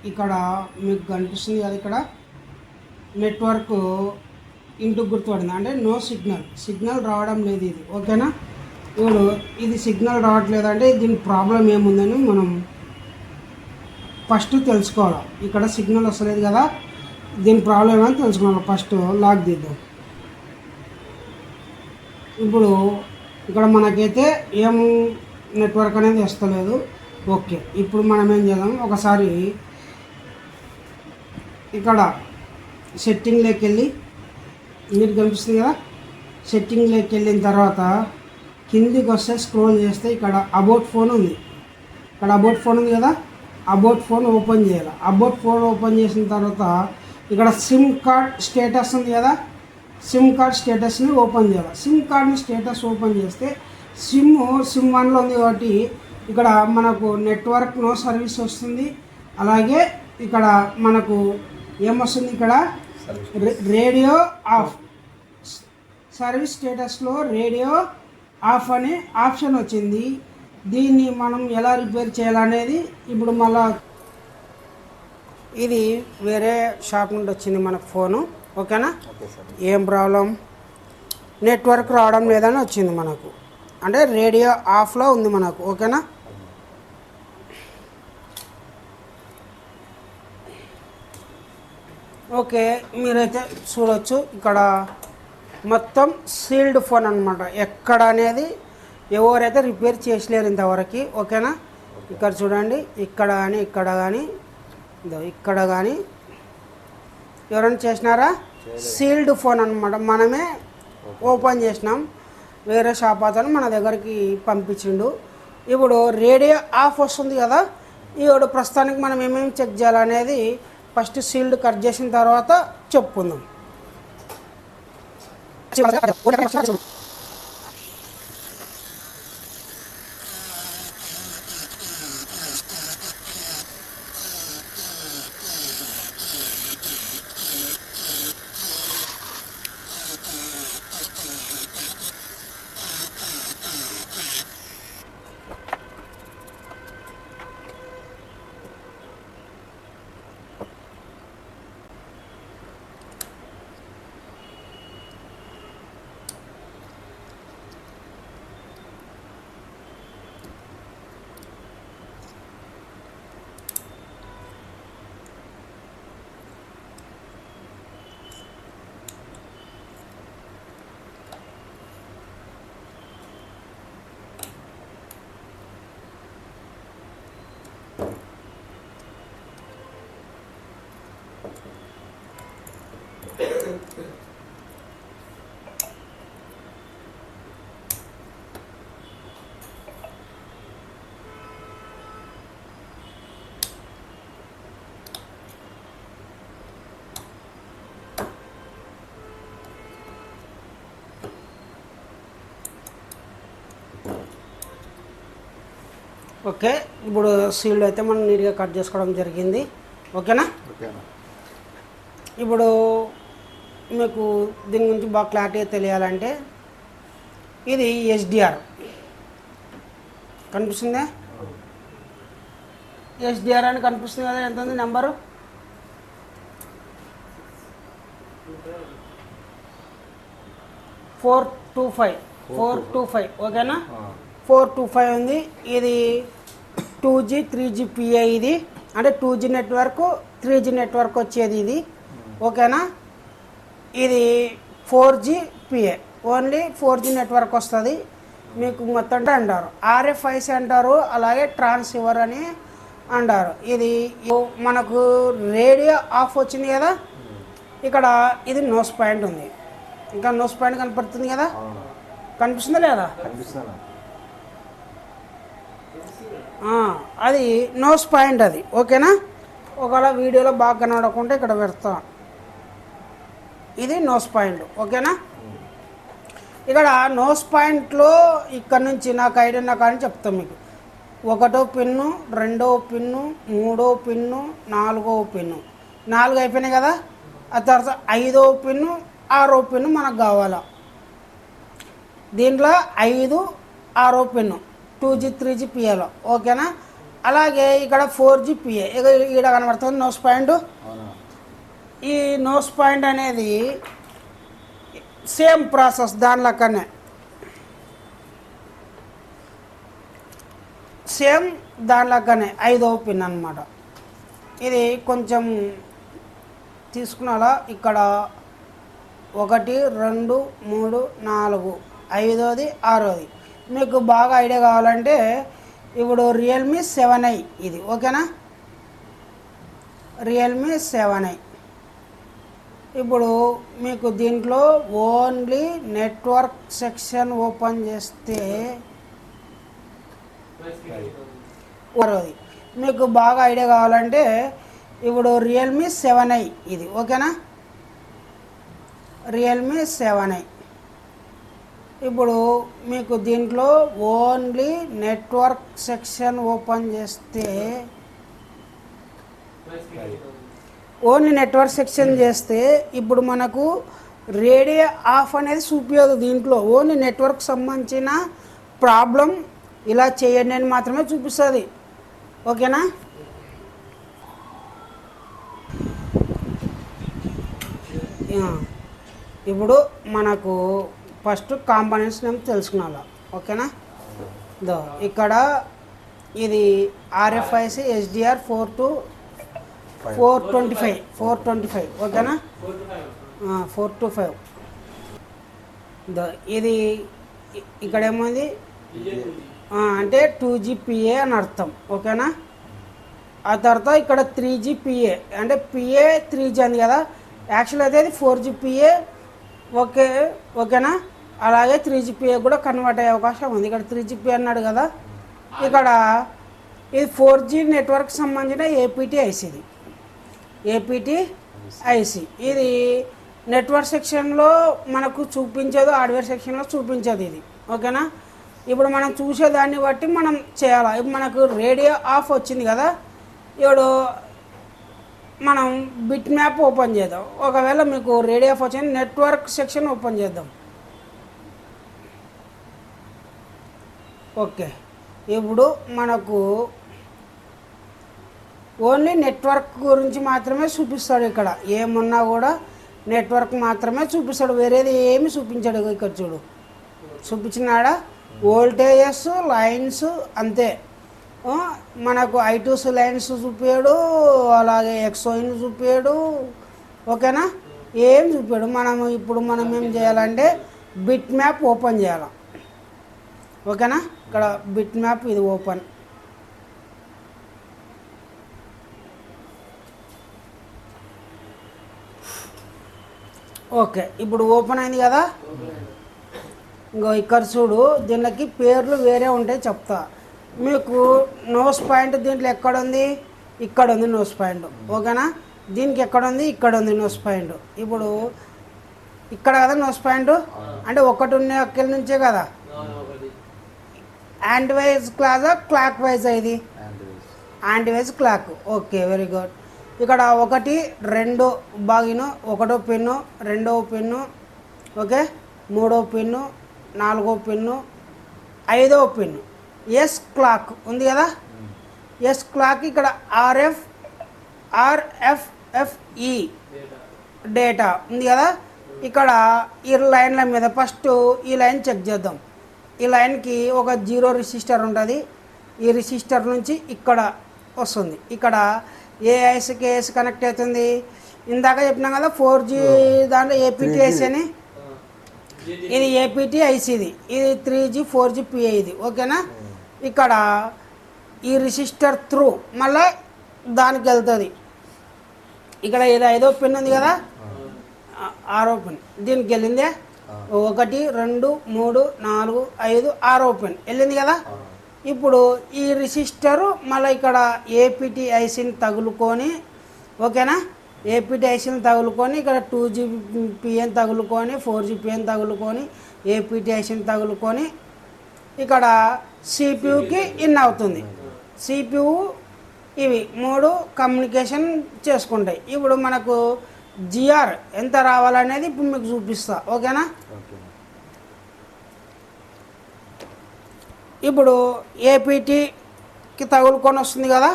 ఇక్కడ మీకు కనిపిస్తుంది కదా, ఇక్కడ నెట్వర్క్ ఇంటూ గుర్తుపడింది అంటే నో సిగ్నల్ రావడం లేదు ఇది. ఓకేనా, ఇప్పుడు ఇది సిగ్నల్ రావట్లేదంటే దీని ప్రాబ్లం ఏముందని మనం ఫస్ట్ తెలుసుకోవాలి. ఇక్కడ సిగ్నల్ వస్తలేదు కదా, దీని ప్రాబ్లం ఏమని తెలుసుకోవాలి. ఫస్ట్ లాక్ తీద్దాం. ఇప్పుడు ఇక్కడ మనకైతే ఏం నెట్వర్క్ అనేది వస్తలేదు. ఓకే, ఇప్పుడు మనం ఏం చేద్దాం, ఒకసారి ఇక్కడ సెట్టింగ్లోకి వెళ్ళి, మీరు కనిపిస్తుంది కదా, సెట్టింగ్లోకి వెళ్ళిన తర్వాత కిందికి వస్తే స్క్రోల్ చేస్తే ఇక్కడ అబౌట్ ఫోన్ ఉంది. ఇక్కడ అబౌట్ ఫోన్ ఉంది కదా, అబౌట్ ఫోన్ ఓపెన్ చేయాలి. అబౌట్ ఫోన్ ఓపెన్ చేసిన తర్వాత ఇక్కడ సిమ్ కార్డ్ స్టేటస్ ఉంది కదా, సిమ్ కార్డ్ స్టేటస్ని ఓపెన్ చేయాలి. సిమ్ కార్డ్ని స్టేటస్ ఓపెన్ చేస్తే సిమ్ 1లో ఉంది కాబట్టి ఇక్కడ మనకు నెట్వర్క్ నో సర్వీస్ వస్తుంది. అలాగే ఇక్కడ మనకు ఏమొస్తుంది, ఇక్కడ రేడియో ఆఫ్, సర్వీస్ స్టేటస్లో రేడియో ఆఫ్ అనే ఆప్షన్ వచ్చింది. దీన్ని మనం ఎలా రిపేర్ చేయాలనేది ఇప్పుడు మళ్ళా, ఇది వేరే షాప్ నుండి వచ్చింది మనకు ఫోను. ఓకేనా, ఏం ప్రాబ్లం, నెట్వర్క్ రావడం లేదని వచ్చింది మనకు, అంటే రేడియో ఆఫ్లో ఉంది మనకు. ఓకేనా, ఓకే, మీరైతే చూడవచ్చు ఇక్కడ మొత్తం సీల్డ్ ఫోన్ అనమాట. ఎక్కడ అనేది ఎవరైతే రిపేర్ చేసలేరు ఇంతవరకు. ఓకేనా, ఇక్కడ చూడండి, ఇక్కడ కానీ ఇక్కడ కానీ ఇక్కడ కానీ ఎవరైనా చేసినారా, సీల్డ్ ఫోన్ అనమాట. మనమే ఓపెన్ చేసినాం, వేరే షాప్ అతను మన దగ్గరికి పంపించిండు. ఇప్పుడు రేడియో ఆఫ్ వస్తుంది కదా, ఇప్పుడు ప్రస్తుతానికి మనం ఏమేమి చెక్ చేయాలనేది ఫస్ట్ సీల్డ్ కట్ చేసిన తర్వాత చెప్పుకుందాం. ఓకే, ఇప్పుడు సీల్డ్ అయితే మనం నీట్గా కట్ చేసుకోవడం జరిగింది. ఓకేనా, ఇప్పుడు మీకు దీని గురించి బాగా క్లారిటీగా తెలియాలంటే ఇది ఎస్డిఆర్ కనిపిస్తుందా, ఎస్డిఆర్ అని కనిపిస్తుంది కదా, ఎంత ఉంది నెంబరు, 425. ఓకేనా, 425 ఉంది. ఇది 2G 3G PA, ఇది అంటే 2G నెట్వర్క్ 3G నెట్వర్క్ వచ్చేది ఇది. ఓకేనా, ఇది 4G PA, only 4G network వస్తుంది మీకు మొత్తం అంటారు. RFIC అంటారు, అలాగే ట్రాన్సివర్ అని అంటారు. ఇది మనకు రేడియో ఆఫ్ వచ్చింది కదా, ఇక్కడ ఇది నోస్ పాయింట్ ఉంది, ఇంకా నోస్ పాయింట్ కనపడుతుంది కదా, కనిపిస్తుందా లేదా, అది నోస్ పాయింట్ అది. ఓకేనా, ఒకవేళ వీడియోలో బాగా కనబడకుంటే ఇక్కడ పెడతా, ఇది నోస్ పాయింట్. ఓకేనా, ఇక్కడ నోస్ పాయింట్లో ఇక్కడ నుంచి నాకు ఐడియా ఉన్న కానీ చెప్తాం మీకు. 1వ పిన్ను, 2వ పిన్ను, 3వ పిన్ను, 4వ పిన్ను, 4 అయిపోయినాయి కదా. ఆ తర్వాత 5వ పిన్ను, 6వ పిన్ను మనకు కావాలా. దీంట్లో 5, 6వ పిన్ను 2G 3G PAలో. ఓకేనా, అలాగే ఇక్కడ 4GPA ఇక్కడ కనబడుతుంది నోస్ పాయింట్. ఈ నోస్ పాయింట్ అనేది సేమ్ ప్రాసెస్ దాని లెక్కనే సేమ్ దాని లెక్కనే 5వ పిన్ అన్నమాట. ఇది కొంచెం తీసుకున్నాలా ఇక్కడ 1 2 3 4 5వది 6వది. మీకు బాగా ఐడియా కావాలంటే ఇప్పుడు రియల్మీ 7i ఇది ఓకేనా, రియల్మీ 7i. ఇప్పుడు మీకు దీంట్లో ఓన్లీ నెట్వర్క్ సెక్షన్ ఓపెన్ చేస్తే 6వది. మీకు బాగా ఐడియా కావాలంటే ఇప్పుడు రియల్మీ 7i ఇది ఓకేనా, రియల్మీ 7i. ఇప్పుడు మీకు దీంట్లో ఓన్లీ నెట్వర్క్ సెక్షన్ ఓపెన్ చేస్తే ఇప్పుడు మనకు రేడియో ఆఫ్ అనేది చూపించదు దీంట్లో. ఓన్లీ నెట్వర్క్ సంబంధించిన ప్రాబ్లం ఇలా చేయండి అని మాత్రమే చూపిస్తుంది ఓకేనా. ఇప్పుడు మనకు ఫస్ట్ కాంపోనెంట్స్ నేమ్ తెలుసుకున్నాను ఓకేనా. ఇక్కడ ఇది RFIC HDR 425 ఓకేనా, 425. ఇది ఇక్కడ ఏమైంది అంటే 2GPA అని అర్థం ఓకేనా. ఆ తర్వాత ఇక్కడ 3GPA అంటే PA 3G అంది కదా, యాక్చువల్ అయితే ఇది 4GPA ఓకేనా. అలాగే 3GPA కూడా కన్వర్ట్ అయ్యే అవకాశం ఉంది. ఇక్కడ 3GPA అన్నాడు కదా, ఇక్కడ ఇది 4G నెట్వర్క్ సంబంధించిన APT-IC ఇది నెట్వర్క్ సెక్షన్లో మనకు చూపించదు, హార్డ్వేర్ సెక్షన్లో చూపించదు ఇది ఓకేనా. ఇప్పుడు మనం చూసేదాన్ని బట్టి మనం చేయాలి. ఇప్పుడు మనకు రేడియో ఆఫ్ వచ్చింది కదా, ఇప్పుడు మనం బిట్ మ్యాప్ ఓపెన్ చేద్దాం. ఒకవేళ మీకు రేడియో ఆఫ్ వచ్చింది నెట్వర్క్ సెక్షన్ ఓపెన్ చేద్దాం. ఓకే, ఇప్పుడు మనకు ఓన్లీ నెట్వర్క్ గురించి మాత్రమే చూపిస్తాడు. ఇక్కడ ఏమున్నా కూడా నెట్వర్క్ మాత్రమే చూపిస్తాడు, వేరేది ఏమి చూపించాడు. ఇక్కడ చూడు చూపించినాడా, వోల్టేజెస్ లైన్స్ అంతే. మనకు I2s లైన్స్ చూపాడు, అలాగే XOIN చూపాడు ఓకేనా, ఏం చూపాడు. ఇప్పుడు మనం ఏం చేయాలంటే బిట్ మ్యాప్ ఓపెన్ చేయాలి ఓకేనా. ఇక్కడ బిట్ మ్యాప్ ఇది ఓపెన్. ఓకే, ఇప్పుడు ఓపెన్ అయింది కదా. ఇంకో ఇక్కడ చూడు, దీనికి పేర్లు వేరే ఉంటాయి చెప్తా మీకు. నోస్ పాయింట్ దీంట్లో ఎక్కడ ఉంది, ఇక్కడ ఉంది నోస్ పాయింట్ ఓకేనా. దీనికి ఎక్కడ ఉంది, ఇక్కడ ఉంది నోస్ పాయింట్. ఇప్పుడు ఇక్కడ కదా నోస్ పాయింట్ అంటే ఒకటి ఉన్న అక్కడి నుంచే కదా. యాంటీ వైజ్ క్లాక్ వైజ్ ఇది anti wise clock. Okay, very good. ఇక్కడ 1 2 బాగిను, 1వ పిన్ను, 2వ పిన్ను ఓకే, 3వ పిన్ను, 4వ పిన్ను, 5వ పిన్ను. ఎస్ క్లాక్ ఉంది కదా, ఎస్ క్లాక్. ఇక్కడ RFFE డేటా ఉంది కదా. ఇక్కడ ఈ లైన్ల మీద ఫస్ట్ ఈ లైన్ చెక్ చేద్దాం. ఈ లైన్కి ఒక 0 రెసిస్టర్ ఉంటుంది. ఈ రెసిస్టర్ నుంచి ఇక్కడ వస్తుంది. ఇక్కడ ఏ ఐస్కి ఏస్ కనెక్ట్ అవుతుంది. ఇందాక చెప్పినాం కదా 4G దాంట్లో APT-IC అని, ఇది APT-IC ఇది 3G 4GPA ఇది ఓకేనా. ఇక్కడ ఈ రెసిస్టర్ త్రూ మళ్ళీ దానికి వెళ్తుంది. ఇక్కడ ఇది 5వ పిన్ ఉంది కదా, 6వ పిన్ దీనికి వెళ్ళిందే. 1 2 3 4 5 6వ పిన్ వెళ్ళింది కదా. ఇప్పుడు ఈ రెసిస్టరు మళ్ళీ ఇక్కడ APT-ICని తగులుకొని ఓకేనా, APT-ICని తగులుకొని ఇక్కడ 2GPAని తగులుకొని 4GPAని తగులుకొని APT-ICని తగులుకొని ఇక్కడ CPUకి ఇన్ అవుతుంది. CPU ఇవి 3 కమ్యూనికేషన్ చేసుకుంటాయి. ఇప్పుడు మనకు GR ఎంత రావాలనేది ఇప్పుడు మీకు చూపిస్తా ఓకేనా. ఇప్పుడు APT కి తగులుకొని వస్తుంది కదా.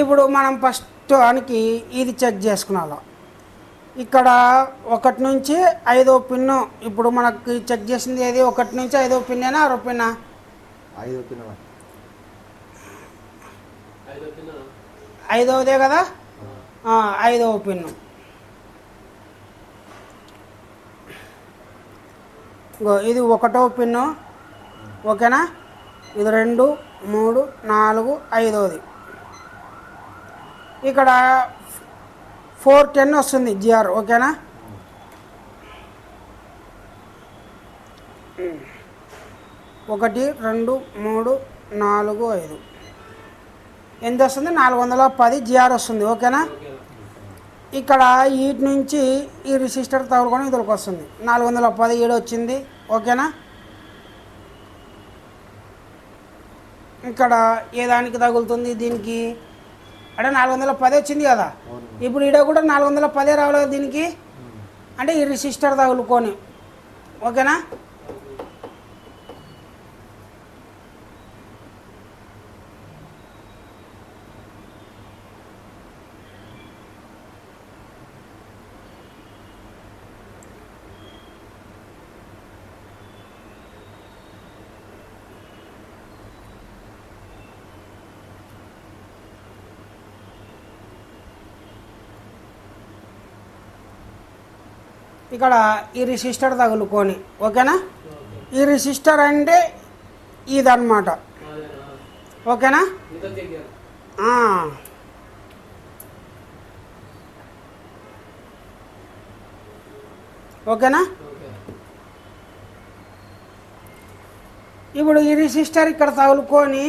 ఇప్పుడు మనం ఫస్ట్ వానికి ఇది చెక్ చేసుకున్నాం. ఇక్కడ 1 నుంచి 5వ పిన్ను ఇప్పుడు మనకి చెక్ చేసింది ఏది 1 నుంచి 5వ పిన్నేనా 6వ పిన్నా? 5వదే కదా. 5వ పిన్ను ఇది 1వ పిన్ను ఓకేనా. ఇది 2 3 4 5వది. ఇక్కడ 410 వస్తుంది జిఆర్ ఓకేనా. 1 2 3 4 5 ఎంత వస్తుంది? 410 జిఆర్ వస్తుంది ఓకేనా. ఇక్కడ వీటి నుంచి ఈ రెసిస్టర్ తగులుకొని ఇదికి వస్తుంది 410 ఈడ వచ్చింది ఓకేనా. ఇక్కడ ఏ దానికి తగులుతుంది? దీనికి అంటే 410 వచ్చింది కదా. ఇప్పుడు ఈడ కూడా 410 రావాలి కదా దీనికి, అంటే ఈ రెసిస్టర్ తగులుకొని ఓకేనా. ఇక్కడ ఈ రెసిస్టర్ తగులుకొని ఓకేనా. ఈ రెసిస్టర్ అంటే ఇదన్నమాట ఓకేనా. ఓకేనా. ఇప్పుడు ఈ రెసిస్టర్ ఇక్కడ తగులుకొని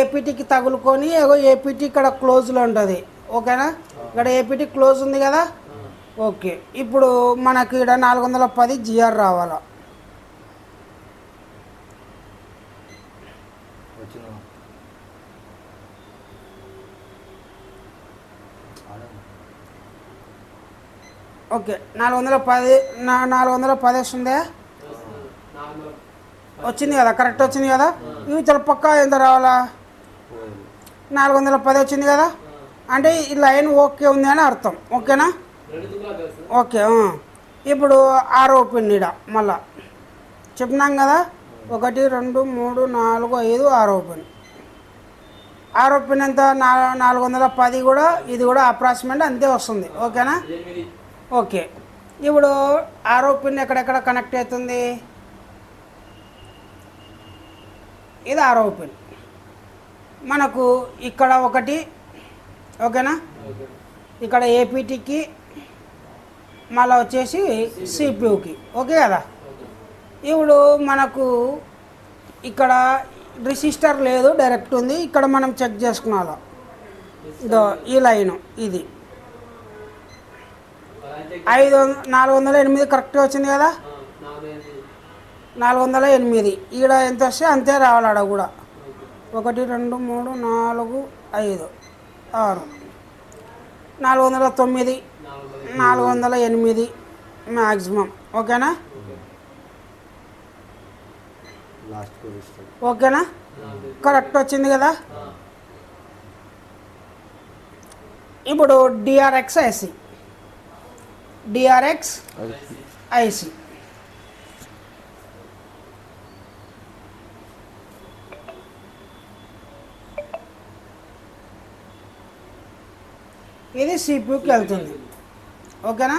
ఏపీటీకి తగులుకొని ఏపీటీ ఇక్కడ క్లోజ్లో ఉంటుంది ఓకేనా. ఇక్కడ ఏపీటీ క్లోజ్ ఉంది కదా. ఓకే, ఇప్పుడు మనకి ఇక్కడ 410 జిఆర్ రావాలా. ఓకే 410 వస్తుందే వచ్చింది కదా, కరెక్ట్ వచ్చింది కదా. ఇవి చాలా పక్క ఎంత రావాలా? 410 వచ్చింది కదా, అంటే ఈ లైన్ ఓకే ఉంది అని అర్థం ఓకేనా. ఓకే, ఇప్పుడు 6వ పిన్ ఇడ మళ్ళా చెప్పినాం కదా. 1 2 3 4 5 6వ పిన్. 6వ పిన్ ఎంత? 410 కూడా ఇది కూడా అప్రాక్సిమేట్ అంతే వస్తుంది ఓకేనా. ఓకే, ఇప్పుడు 6వ పిన్ ఎక్కడెక్కడ కనెక్ట్ అవుతుంది? ఇది 6వ పిన్ మనకు ఇక్కడ ఒకటి ఓకేనా. ఇక్కడ ఏపీటీకి మళ్ళీ వచ్చేసి సిపియూకి ఓకే కదా. ఇప్పుడు మనకు ఇక్కడ రెసిస్టర్ లేదు, డైరెక్ట్ ఉంది. ఇక్కడ మనం చెక్ చేసుకున్నాం ఇదో ఈ లైను ఇది 408 కరెక్ట్గా వచ్చింది కదా. 408 ఈడ ఎంత వస్తే అంతే రావాలి. ఆడ కూడా 1 2 3 4 5 6 409 408 మ్యాక్సిమం ఓకేనా. ఓకేనా, కరెక్ట్ వచ్చింది కదా. ఇప్పుడు డిఆర్ఎక్స్ ఐసి ఇది సిపియూకి వెళ్తుంది ఓకేనా.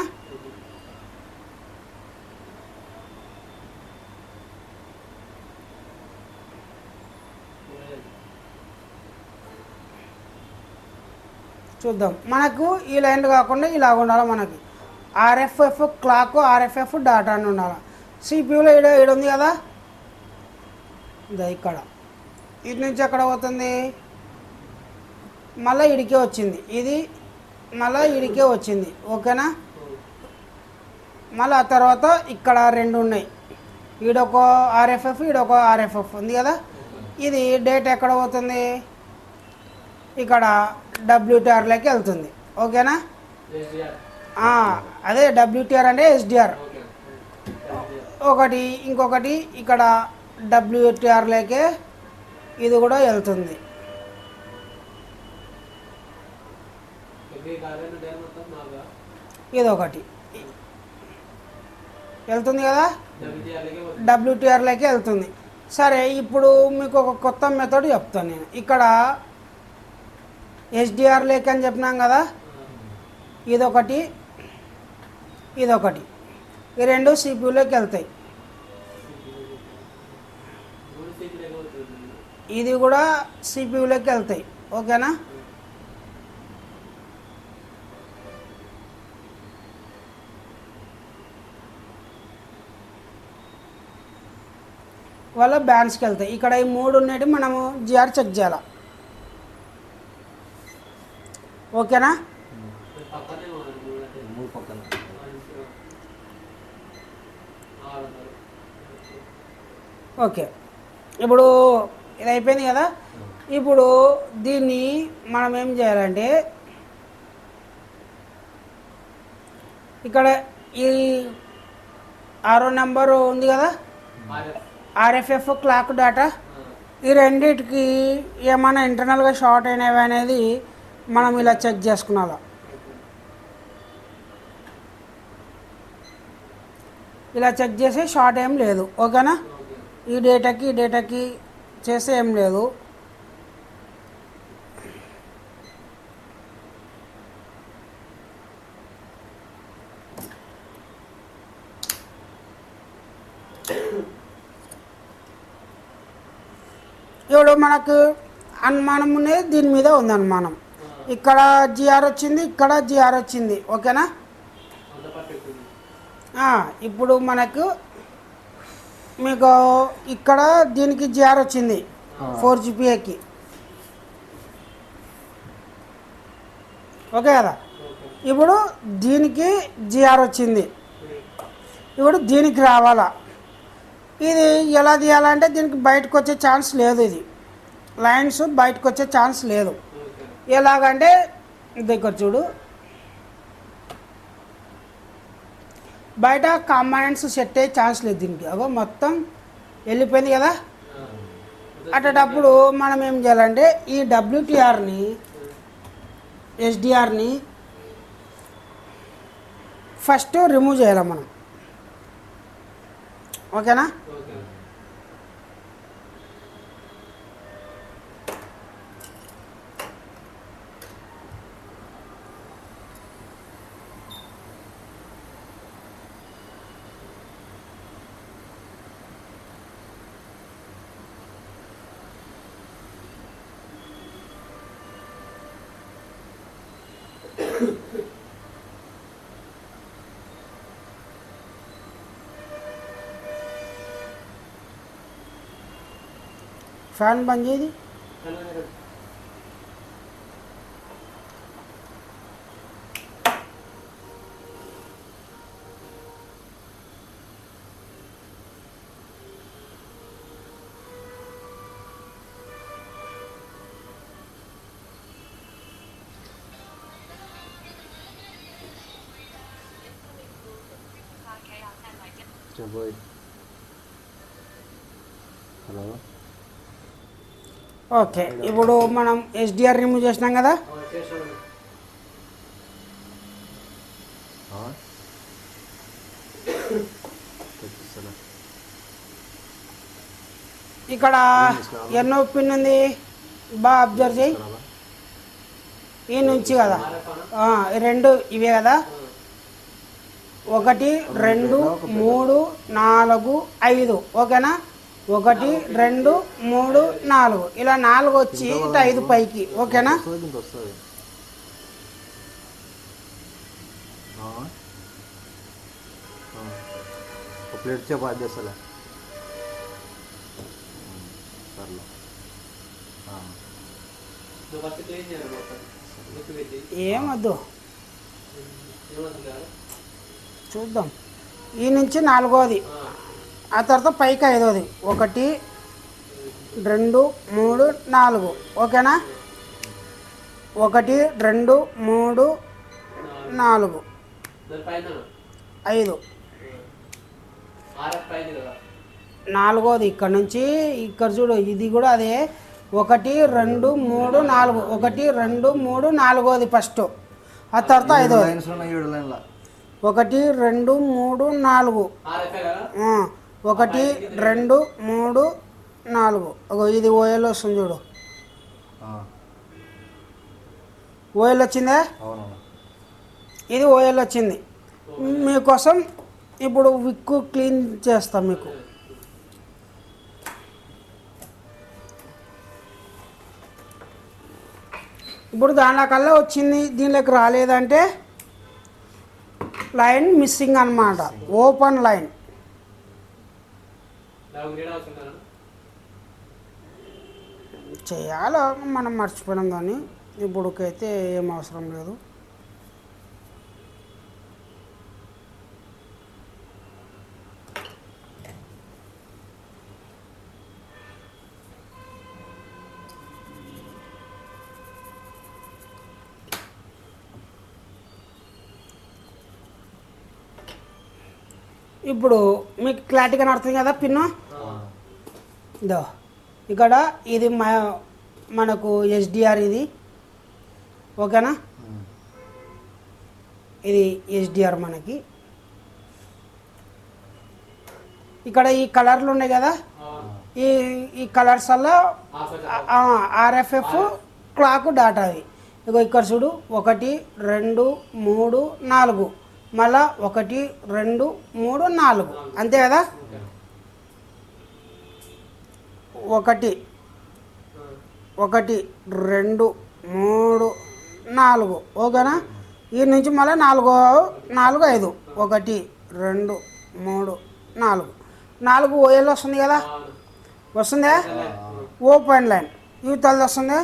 చూద్దాం, మనకు ఈ లైన్ కాకుండా ఇలా ఉండాలి. మనకి ఆర్ఎఫ్ఎఫ్ క్లాక్, ఆర్ఎఫ్ఎఫ్ డాటా అని ఉండాలి. సిపియూలో ఈడ ఉంది కదా, ఇక్కడ ఇటు నుంచి ఎక్కడ పోతుంది? మళ్ళీ ఇడికే వచ్చింది, ఇది మళ్ళీ ఇడికే వచ్చింది ఓకేనా. మళ్ళీ ఆ తర్వాత ఇక్కడ 2 ఉన్నాయి, ఈడొక ఆర్ఎఫ్ఎఫ్ ఈడొక ఆర్ఎఫ్ఎఫ్ ఉంది కదా. ఇది డేటా ఎక్కడ పోతుంది? ఇక్కడ డబ్ల్యూటీఆర్లోకి వెళ్తుంది ఓకేనా. అదే డబ్ల్యూటీఆర్ అంటే ఎస్డిఆర్ ఒకటి, ఇంకొకటి ఇక్కడ డబ్ల్యూటీఆర్లోకే ఇది కూడా వెళ్తుంది ఇదొకటి వెళ్తుంది కదా, డబ్ల్యూటీఆర్లోకి వెళ్తుంది. సరే, ఇప్పుడు మీకు ఒక కొత్త మెథడ్ చెప్తాను నేను. ఇక్కడ ఎస్డిఆర్ లేక్ అని చెప్పినాం కదా, ఇదొకటి ఇదొకటి, ఈ రెండు సిపియూలోకి వెళ్తాయి. ఇది కూడా సిపియూలోకి వెళ్తాయి. ఓకేనా? వాళ్ళ బ్యాండ్స్కి వెళ్తాయి. ఇక్కడ ఈ మూడు ఉన్నట్టు మనము జిఆర్ చెక్ చేయాలి. ఓకేనా? ఓకే, ఇప్పుడు ఇది అయిపోయింది కదా. ఇప్పుడు దీన్ని మనం ఏం చేయాలంటే, ఇక్కడ ఈ 6వ నెంబరు ఉంది కదా, ఆర్ఎఫ్ఎఫ్ క్లాక్ డేటా, ఈ రెండింటికి ఏమైనా ఇంటర్నల్గా షార్ట్ అయినవి అనేది మనం ఇలా చెక్ చేసుకున్నాం. ఇలా చెక్ చేసి షార్ట్ ఏం లేదు. ఓకేనా? ఈ డేటాకి చేస్తే ఏం లేదు. ఇప్పుడు మనకు అనుమానం అనేది దీని మీద ఉంది అనుమానం. ఇక్కడ జిఆర్ వచ్చింది, ఇక్కడ జిఆర్ వచ్చింది. ఓకేనా? ఇప్పుడు మనకు మీకు ఇక్కడ దీనికి జిఆర్ వచ్చింది 4GPAకి. ఓకే కదా? ఇప్పుడు దీనికి జిఆర్ వచ్చింది, ఇప్పుడు దీనికి రావాలా. ఇది ఎలా తీయాలంటే దీనికి బయటకు వచ్చే ఛాన్స్ లేదు. ఇది లైన్స్ బయటకు వచ్చే ఛాన్స్ లేదు. ఎలాగంటే దగ్గర చూడు, బయట కాంబనెంట్స్ సెట్ అయ్యే ఛాన్స్ లేదు దీనికి. అగో మొత్తం వెళ్ళిపోయింది కదా. అటప్పుడు మనం ఏం చేయాలంటే ఈ డబ్ల్యూటీఆర్ని ఎస్డిఆర్ని ఫస్ట్ రిమూవ్ చేయాలి మనం. ఓకేనా? ఫ్యాన్ బంద్ చేయది. హలో, ఓకే, ఇప్పుడు మనం ఎస్డిఆర్ రిమూవ్ చేసినాం కదా. ఇక్కడ ఎన్నో పిన్ ఉంది బాగా అబ్జర్వ్ చేయి. ఈ నుంచి కదా, రెండు ఇవే కదా, 1 2 3 4 5. ఓకేనా? 1 2 3 4 ఇలా 4 వచ్చి ఇటు 5 పైకి. ఓకేనా? ప్లేట్ చపాతి చేస్తా. ఏమొద్దు, చూద్దాం. ఈ నుంచి 4వది, ఆ తర్వాత పైకి 5వది. 1 2 3 4. ఓకేనా? 1 2 3 4 5. 4వది ఇక్కడ నుంచి ఇక్కడ చూడు, ఇది కూడా అదే. 1 2 3 4 1 2 3 4వది ఫస్ట్. ఆ తర్వాత 5వ లైన్స్ ఉన్నాయి 7 లైన్ల 1 2 3 4 1 2 3 4 ఇది ఓఎల్ వస్తుంది చూడు. ఓఎల్ వచ్చిందా? అవునవును. ఇది ఓఎల్ వచ్చింది. మీకోసం ఇప్పుడు విక్కు క్లీన్ చేస్తాం మీకు. ఇప్పుడు దానికల్లా వచ్చింది, దీనిలోకి రాలేదంటే లైన్ మిస్సింగ్ అన్నమాట. ఓపెన్ లైన్ చేయాలో మనం మర్చిపోయినాం దాన్ని. ఇప్పుడుకైతే ఏం అవసరం లేదు. ఇప్పుడు మీకు క్లారిటీగా నడుతుంది కదా పిన్ను. ఇదో ఇక్కడ ఇది మనకు ఎస్డిఆర్ ఇది, ఓకేనా? ఇది ఎస్డిఆర్ మనకి. ఇక్కడ ఈ కలర్లు ఉన్నాయి కదా, ఈ కలర్స్ వల్ల ఆర్ఎఫ్ఎఫ్ క్లాక్ డాటా అది. ఇగో ఇక్కడ చూడు 1 2 3 4 మళ్ళా 1 2 3 4 అంతే కదా. 1 1 2 3 4 ఓకేనా. ఈ నుంచి మళ్ళీ 4 4 5 1 2 3 4 ఓఎల్ వస్తుంది కదా, వస్తుందా? ఓపెన్ లైన్ యూతల్ది వస్తుంది,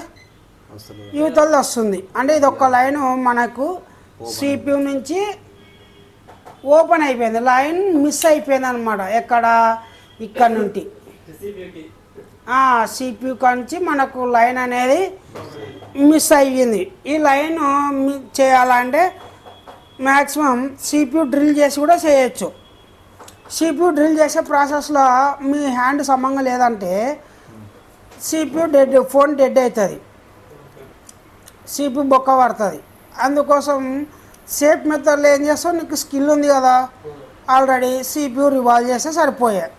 యూతల్ది వస్తుంది. అంటే ఇది ఒక్క లైన్ మనకు సిపియు నుంచి ఓపెన్ అయిపోయింది, లైన్ మిస్ అయిపోయింది అనమాట. ఇక్కడ నుండి సిపియు నుంచి మనకు లైన్ అనేది మిస్ అయ్యింది. ఈ లైన్ చేయాలంటే మ్యాక్సిమం సిపియు డ్రిల్ చేసి కూడా చేయొచ్చు. సిపియు డ్రిల్ చేసే ప్రాసెస్లో మీ హ్యాండ్ సమంగా లేదంటే సిపియు ఫోన్ డెడ్ అవుతుంది, సిపియు బొక్క పడుతుంది. అందుకోసం సేఫ్ మెథడ్లో ఏం చేస్తావు, నీకు స్కిల్ ఉంది కదా ఆల్రెడీ, సిపియు రివాల్వ్ చేస్తే సరిపోయాయి.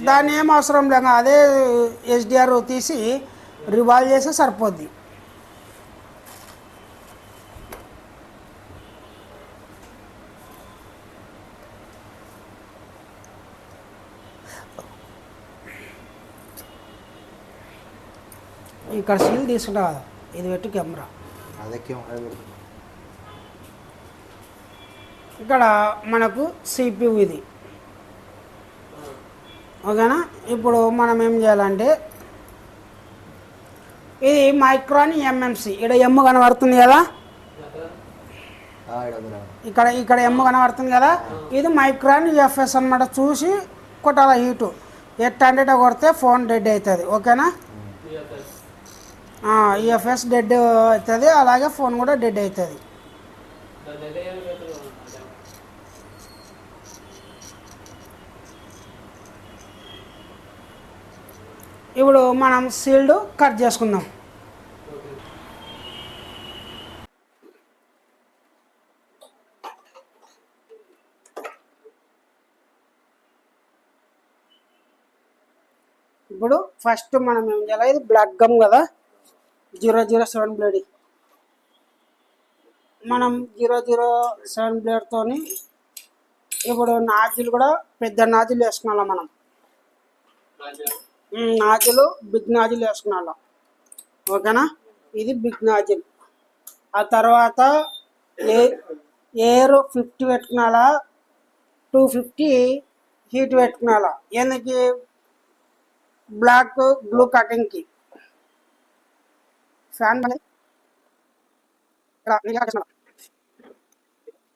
దాన్ని ఏం అవసరం లేక అదే ఎస్డిఆర్ తీసి రివాల్వ్ చేస్తే సరిపోద్ది. ఇక్కడ సీల్ తీసుకుంటా కదా, ఇది పెట్టు కెమెరా. ఇక్కడ మనకు సిపియు ఇది, ఓకేనా. ఇప్పుడు మనం ఏం చేయాలంటే ఇది మైక్రాన్ ఎంఎంసి, ఇక్కడ ఎమ్ కనబడుతుంది కదా, ఇక్కడ ఎమ్ కనబడుతుంది కదా, ఇది మైక్రాన్ ఎఫ్ఎస్ అనమాట. చూసి కొట్టాల హీటు 800 కొడితే ఫోన్ డెడ్ అవుతుంది, ఓకేనా. ఈఎఫ్ఎస్ డెడ్ అవుతుంది, అలాగే ఫోన్ కూడా డెడ్ అవుతుంది. ఇప్పుడు మనం సీల్డ్ కట్ చేసుకుందాం. ఇప్పుడు ఫస్ట్ మనం ఏం చేయాలి, ఇది బ్లాక్ గమ్ కదా 007 బ్లేడ్. మనం 007 బ్లేడ్తోని ఇప్పుడు నాజిల్ కూడా పెద్ద నాజిల్ వేసుకున్నాం మనం. నాజిల్ బిగ్ నాజిల్ వేసుకున్నాం, ఓకేనా. ఇది బిగ్ నాజిల్. ఆ తర్వాత ఎయిర్ 50 పెట్టుకున్నాలా, 250 హీట్ పెట్టుకున్నాలా. ఎందుకు? బ్లాక్ బ్లూ కటింగ్కి. ఫ్యాన్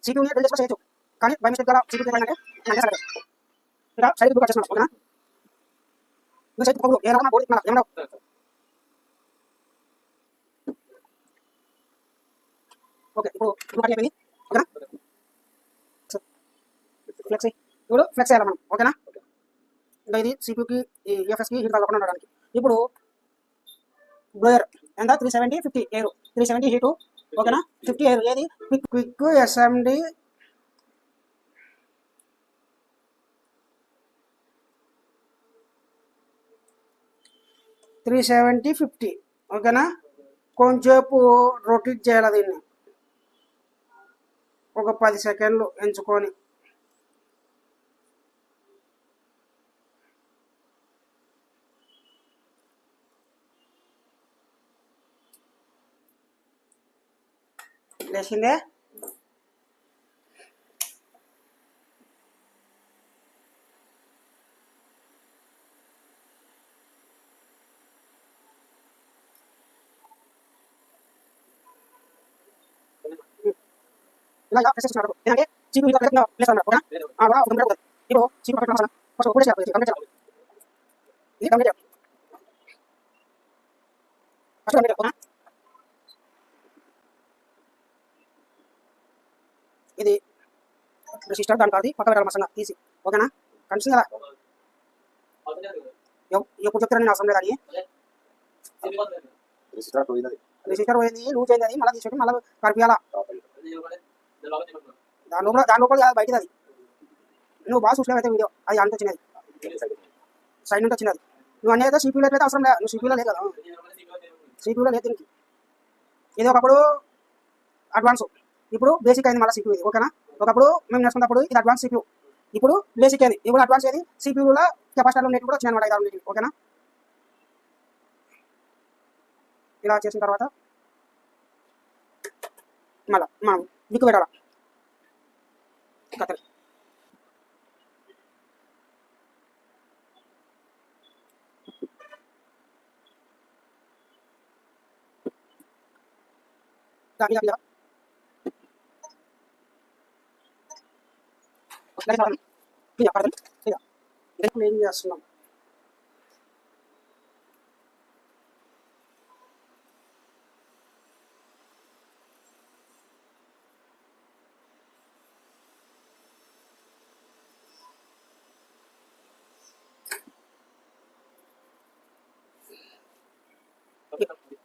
సిపియూ చేయొచ్చు, కానీ బై మిస్టేక్ గల సిపియూ అంటే ఇక్కడ సైడ్ బ్లూ కట్ చేస్తున్నాం, ఓకేనా. సైడ్ పౌలు ఏ రకమైన బోర్డు ఏమన్నా ఓకే. ఇప్పుడు బ్లూ కట్ అయిపోయింది, ఓకేనా. ఫ్లెక్స్ ఇప్పుడు ఫ్లెక్స్ చేయాలి మనం, ఓకేనా. ఇంకా ఇది సిపియూకి ఎఫ్ఎస్కి హీట్ కలగకుండా ఉండడానికి. ఇప్పుడు బ్లోయర్ ఎంత 370 50 ఎయిర్ 370 హీటు ఓకేనా 50 ఎయిర్ ఏది క్విక్ ఎస్ఎండి 370 50 ఓకేనా కొంచెంసేపు రొటేట్ చేయాలి దీన్ని ఒక 10 సెకండ్లు ఎంచుకొని లేచిందే ఇలా ప్రెస్ చేస్తున్నారు ఏంటంటే CPU ఇంకా ప్లేస్ అన్నారు ఓకేనా ఒక కంప్యూటర్ ఉంటుంది ఇప్పుడు CPU పక్కన అవసరం ఫస్ట్ కూడా చేయాలి కంప్లీట్ చేయాలి ఇది కంప్లీట్ చేయాలి ఫస్ట్ కంప్లీట్ ఓకేనా ఇది రెసిస్టర్ దాని కాదు పక్క పెట్టాలి మసంగా తీసి ఓకేనా కనిపిస్తుంది కదా ఎప్పుడు చెప్తారని నేను అవసరం లేదని రెసిస్టర్ పోయింది లూజ్ అయింది అది మళ్ళీ తీసుకొని మళ్ళీ కరిపియాలా దాని లోపల బయటది అది నువ్వు బాగా చూసినవైతే వీడియో అది అంత వచ్చినది సైడ్ నుండి వచ్చినది నువ్వు అన్నీ అయితే సిపియూలో అయితే అవసరం లేదు నువ్వు సిపియూలో లేదు కదా సిపియూలో లేదు దీనికి ఇది ఒకప్పుడు అడ్వాన్స్ ఇప్పుడు బేసిక్ అయింది మళ్ళీ సిపియూ ఇది ఓకేనా ఒకప్పుడు మేము నేర్చుకున్నప్పుడు ఇది అడ్వాన్స్ సిపియూ ఇప్పుడు బేసిక్ అయింది ఇప్పుడు అడ్వాన్స్ ఏది సిపియూలో కెపాసిటర్లు ఉండేవి కూడా వచ్చినాయి అనమాట 5 ఉండేవి ఓకేనా ఇలా చేసిన తర్వాత మళ్ళీ మనం దిక్కు పెట్టాలి కత్తెర ఏం చేస్తున్నాం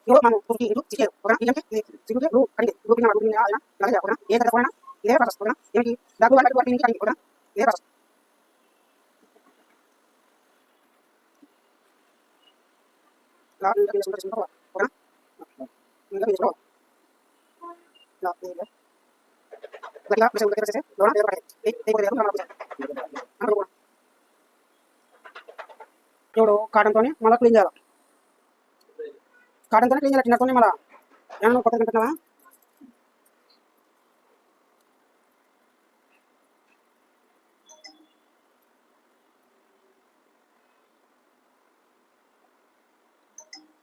ఇప్పుడు మనం ఇది చికెన్ ఓకేనా ఏంటంటే ఇది చికెన్ రూ కడిగి రూ కింద రూ కింద అయినా అలాగే ఓకేనా ఏ కథ పోయినా ఇదే ప్రాసెస్ ఓకేనా ఏమిటి దాని వాటి వాటి ఇంటి కడిగి ఓకేనా ఇదే ప్రాసెస్ ఇలా ఇంకా చేసుకుంటా ఓకేనా ఇంకా చేసుకోవాలి ఇలా ఇంకా గట్టిగా ప్రెస్ చేసి లోన పేరు పడేది ఏ కొద్దిగా మనం ఇప్పుడు కాటన్తోనే మళ్ళీ క్లీన్ చేయాలి కాటన్తోనే క్లీన్ చేయాలి చిన్నతోనే మళ్ళీ ఏమన్నా కొత్తగా తింటున్నావా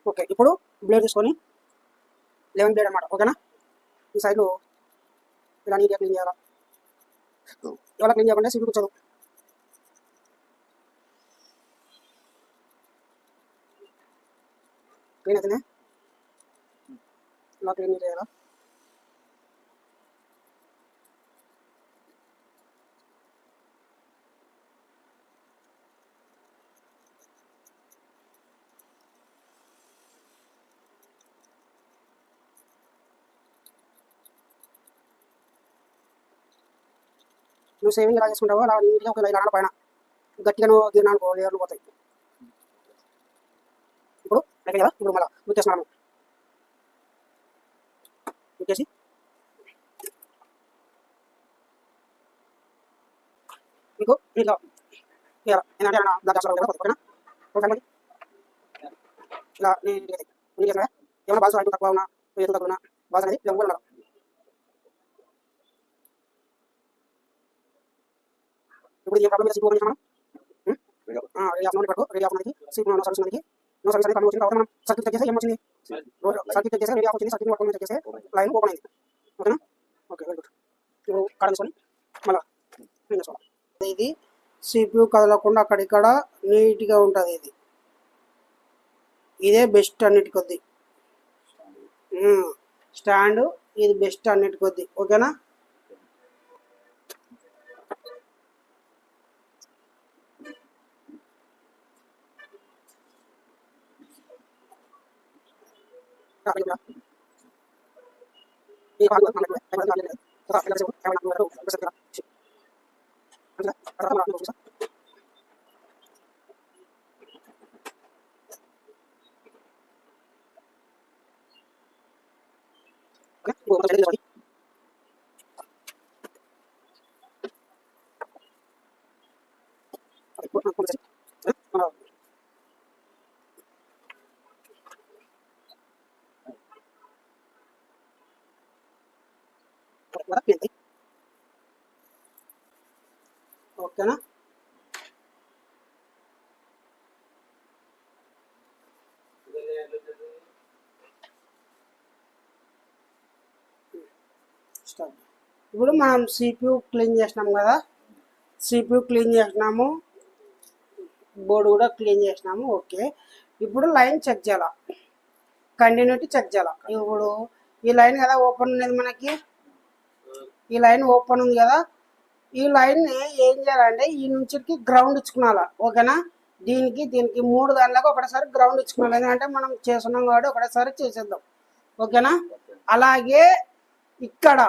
ఓకే ఇప్పుడు బ్లేడ్ తీసుకొని 11 బ్లేడ్ అనమాట ఓకేనా ఈ సైడ్లో ఇలా నీట్గా క్లీన్ చేయాలా ఇవాళ క్లీన్ చేయకుండా సిగ్గు కూర్చోదు క్లీన్ అవుతుంది ఇలా క్లీన్ చేయాలా నువ్వు సేవింగ్ ఎలా చేసుకుంటావో అలా నీట్గా ఒక ఇలా పైన గట్టిగా నువ్వు గిరినాలు లేయర్లు పోతాయి ఇప్పుడు అయిపోయింది కదా ఇప్పుడు మళ్ళీ గుర్తేస్తున్నాను గుర్తేసి మీకు నీట్గా ఏంటంటే ఏమైనా దాని కూడా ఓకేనా ఓకే ఇలా నీట్గా ఏమైనా బాల్స్ హైట్ తక్కువ ఉన్నా ఎత్తు తక్కువ ఉన్నా బాల్స్ అనేది లెవెల్ ఉండాలి ఇప్పుడు ఏ ప్రాబ్లం సిపి మనం రెడీ ఆఫ్ పడుకో రెడీ ఆఫ్ మనకి సిపి నో సర్వీస్ మనకి నో సర్వీస్ అనేది కన్ను వచ్చింది కాబట్టి మనం సర్క్యూట్ చెక్ చేస్తే ఏమొచ్చింది సర్క్యూట్ చెక్ చేస్తే రెడీ ఆఫ్ వచ్చింది సర్క్యూట్ పట్టుకొని చెక్ చేస్తే లైన్ ఓపెన్ అయింది ఓకేనా ఓకే వెరీ గుడ్ ఇప్పుడు కాడ తీసుకొని మళ్ళీ క్లీన్ చేసుకోవాలి ఇది సిపియు కదలకుండా అక్కడిక్కడ నీట్గా ఉంటుంది ఇది ఇదే బెస్ట్ అన్నిటి కొద్ది స్టాండ్ ఇది బెస్ట్ అన్నిటి కొద్ది ఓకేనా ఓకేనా? స్టార్ట్. ఇప్పుడు మనం సిపియు క్లీన్ చేసినాం కదా, సిపియు క్లీన్ చేసినాము, బోర్డు కూడా క్లీన్ చేసినాము. ఓకే, ఇప్పుడు లైన్ చెక్ చేయాల, కంటిన్యూటీ చెక్ చేయాల. ఇప్పుడు ఈ లైన్ కదా ఓపెన్ ఉన్నది మనకి, ఈ లైన్ ఓపెన్ ఉంది కదా, ఈ లైన్ని ఏం చేయాలంటే ఈ నుంచి గ్రౌండ్ ఇచ్చుకున్నాలా. ఓకేనా? దీనికి దీనికి 3 దానిలాగా ఒకటేసారి గ్రౌండ్ ఇచ్చుకున్నాం, ఎందుకంటే మనం చేస్తున్నాం కాబట్టి ఒకటేసారి చేసేద్దాం. ఓకేనా? అలాగే ఇక్కడ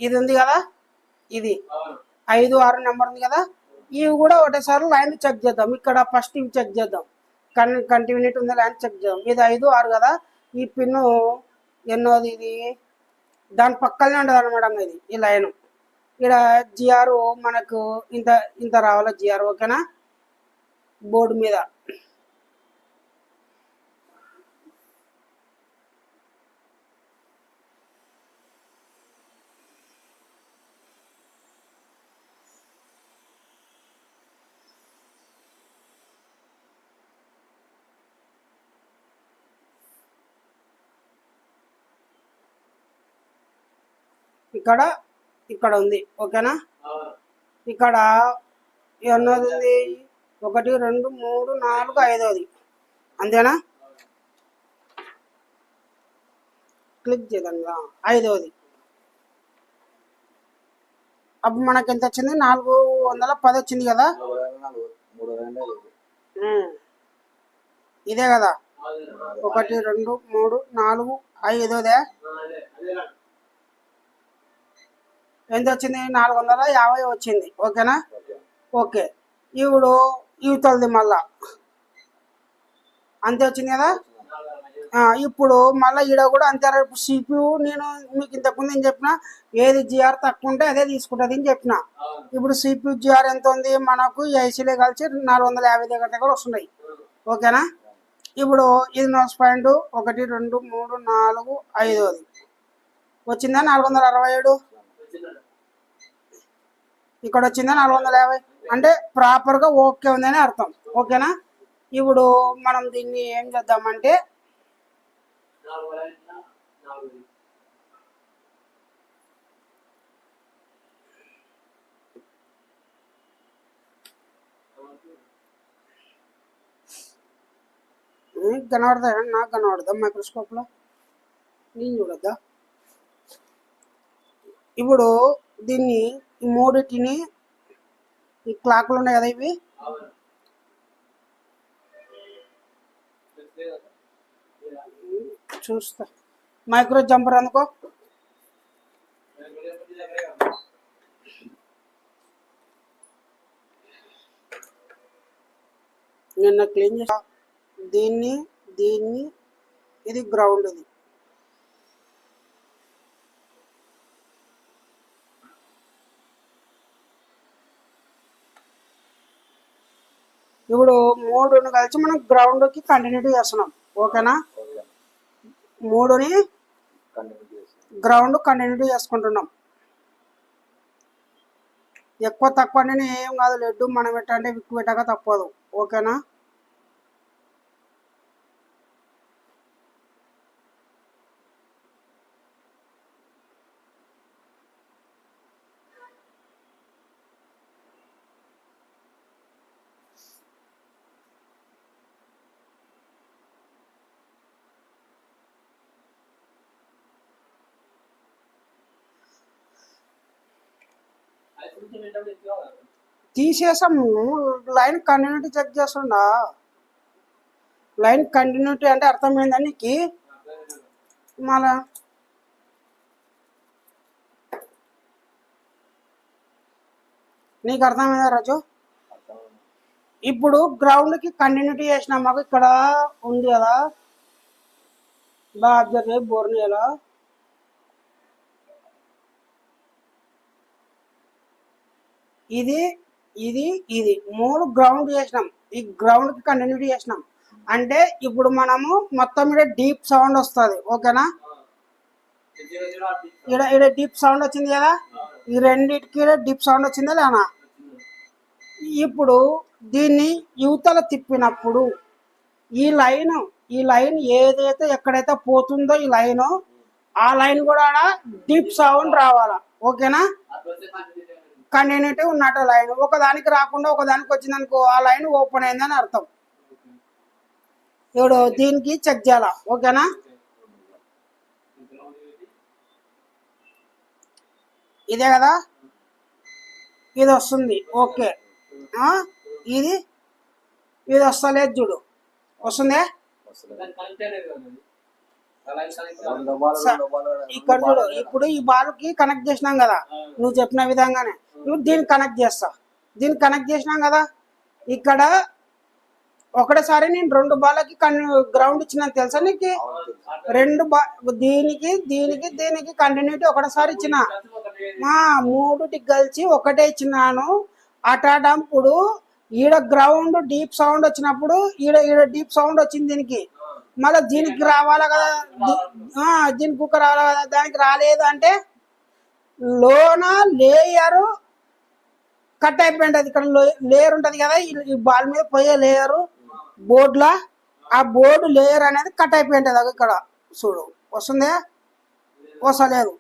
ఇది ఉంది కదా, ఇది 5, 6 నెంబర్ ఉంది కదా, ఇవి కూడా ఒకటేసారి లైన్ చెక్ చేద్దాం. ఇక్కడ ఫస్ట్ ఇవి చెక్ చేద్దాం, కంటిన్యూటీ ఉందా లైన్ చెక్ చేద్దాం. ఇది 5, 6 కదా, ఈ పిన్ను ఎన్నోది ఇది, దాని పక్కనే ఉంటుంది అనమాట ఇది, ఈ లైన్. ఇక్కడ జిఆర్ మనకు ఇంత ఇంత రావాల జిఆర్. ఓకేనా? బోర్డు మీద ఇక్కడ ఇక్కడ ఉంది. ఓకేనా? ఇక్కడ ఎన్నోది ఉంది, 1, 2, 3, 4, 5ది. అంతేనా? క్లిక్ చేద్దాం. 5ది. అప్పుడు మనకి ఎంత వచ్చింది? 410 వచ్చింది కదా, ఇదే కదా. 1, 2, 3, 4, 5దే. ఎంత వచ్చింది? 450 వచ్చింది. ఓకేనా? ఓకే, ఇప్పుడు ఇవతలది మళ్ళా అంతే వచ్చింది కదా. ఇప్పుడు మళ్ళీ ఈడ కూడా అంతే. సిపియు నేను మీకు ఇంతకుముందు ఏం చెప్పిన, ఏది జిఆర్ తక్కువ ఉంటే అదే తీసుకుంటుంది అని చెప్పిన. ఇప్పుడు సిపియు జిఆర్ ఎంత ఉంది మనకు, ఐసీలే కలిసి 450 దగ్గర వస్తున్నాయి. ఓకేనా? ఇప్పుడు ఇది నోస్ పాయింట్ 1, 2, 3, 4, 5ది వచ్చిందా 467. ఇక్కడ వచ్చిందా 450, అంటే ప్రాపర్గా ఓకే ఉందని అర్థం. ఓకేనా? ఇప్పుడు మనం దీన్ని ఏం చేద్దామంటే, కనబడతా, నాకు కనబడదా మైక్రోస్కోప్లో, నేను చూడద్దా? ఇప్పుడు దీన్ని ఈ మూడిటిని, ఈ క్లాకులు ఉన్నాయి కదా ఇవి, చూస్తా. మైక్రో జంపర్ అనుకో, నిన్న క్లీన్ చేసా. దీన్ని దీన్ని ఇది గ్రౌండ్. ఇది ఇప్పుడు 3ని కలిసి మనం గ్రౌండ్కి కంటిన్యూటీ చేస్తున్నాం. ఓకేనా? 3ని గ్రౌండ్ కంటిన్యూటీ చేసుకుంటున్నాం. ఎక్కువ తక్కువ అంటే ఏం కాదు, లెడ్ మనం పెట్టంటే విక్కు పెట్టాక తప్పదు. ఓకేనా? తీసేసాము, లైన్ కంటిన్యూటీ చెక్ చేస్తుండా. లైన్ కంటిన్యూటీ అంటే అర్థమైందా నీకు? మళ్ళా నీకు అర్థమైందా రాజు? ఇప్పుడు గ్రౌండ్కి కంటిన్యూటీ చేసినాం. మాకు ఇక్కడ ఉంది కదా, బాగా అబ్జర్వ్ చేయి. బోర్నియాలో ఇది ఇది ఇది మూడు గ్రౌండ్ చేసినాం. ఈ గ్రౌండ్కి కంటిన్యూటీ చేసినాం అంటే ఇప్పుడు మనము మొత్తం ఇక్కడ డీప్ సౌండ్ వస్తుంది. ఓకేనా? ఇక్కడ ఇక్కడ డీప్ సౌండ్ వచ్చింది కదా, ఈ రెండింటికి డీప్ సౌండ్ వచ్చిందా లేనా? ఇప్పుడు దీన్ని యువతల తిప్పినప్పుడు ఈ లైన్ ఏదైతే ఎక్కడైతే పోతుందో ఈ లైన్, ఆ లైన్ కూడా డీప్ సౌండ్ రావాలా. ఓకేనా? కంటిన్యూటీ ఉన్నట్టు లైన్ ఒకదానికి రాకుండా ఒకదానికి వచ్చిందనుకో ఆ లైన్ ఓపెన్ అయిందని అర్థం. ఇప్పుడు దీనికి చెక్ చేయాలా. ఓకేనా? ఇదే కదా, ఇది వస్తుంది. ఓకే, ఇది ఇది వస్తలేదు చూడు, వస్తుందే ఇక్కడ చూడు. ఇప్పుడు ఈ బాల్కి కనెక్ట్ చేసినాం కదా నువ్వు చెప్పిన విధంగానే. ఇప్పుడు దీన్ని కనెక్ట్ చేస్తా. దీన్ని కనెక్ట్ చేసినాం కదా, ఇక్కడ ఒకటేసారి నేను 2 బాళ్ళకి గ్రౌండ్ ఇచ్చినాను తెలుసా నీకు? 2 దీనికి దీనికి దీనికి కంటిన్యూటీ ఒకటేసారి ఇచ్చిన, మూడుటికి కలిసి ఒకటే ఇచ్చినాను. అటాడప్పుడు ఈడ గ్రౌండ్ డీప్ సౌండ్ వచ్చినప్పుడు ఈడ ఈడ డీప్ సౌండ్ వచ్చింది దీనికి, మళ్ళీ దీనికి రావాలా కదా, దీనికి కుక్క రావాలా కదా, దానికి రాలేదు అంటే లోన లేయరు కట్ అయిపోయింది. ఇక్కడ లేయర్ ఉంటుంది కదా, ఈ బాల్ మీద పోయే లేయరు బోర్డులా, ఆ బోర్డు లేయర్ అనేది కట్ అయిపోయింటుంది. అది ఇక్కడ చూడు, వస్తుందే వస్తలేదు.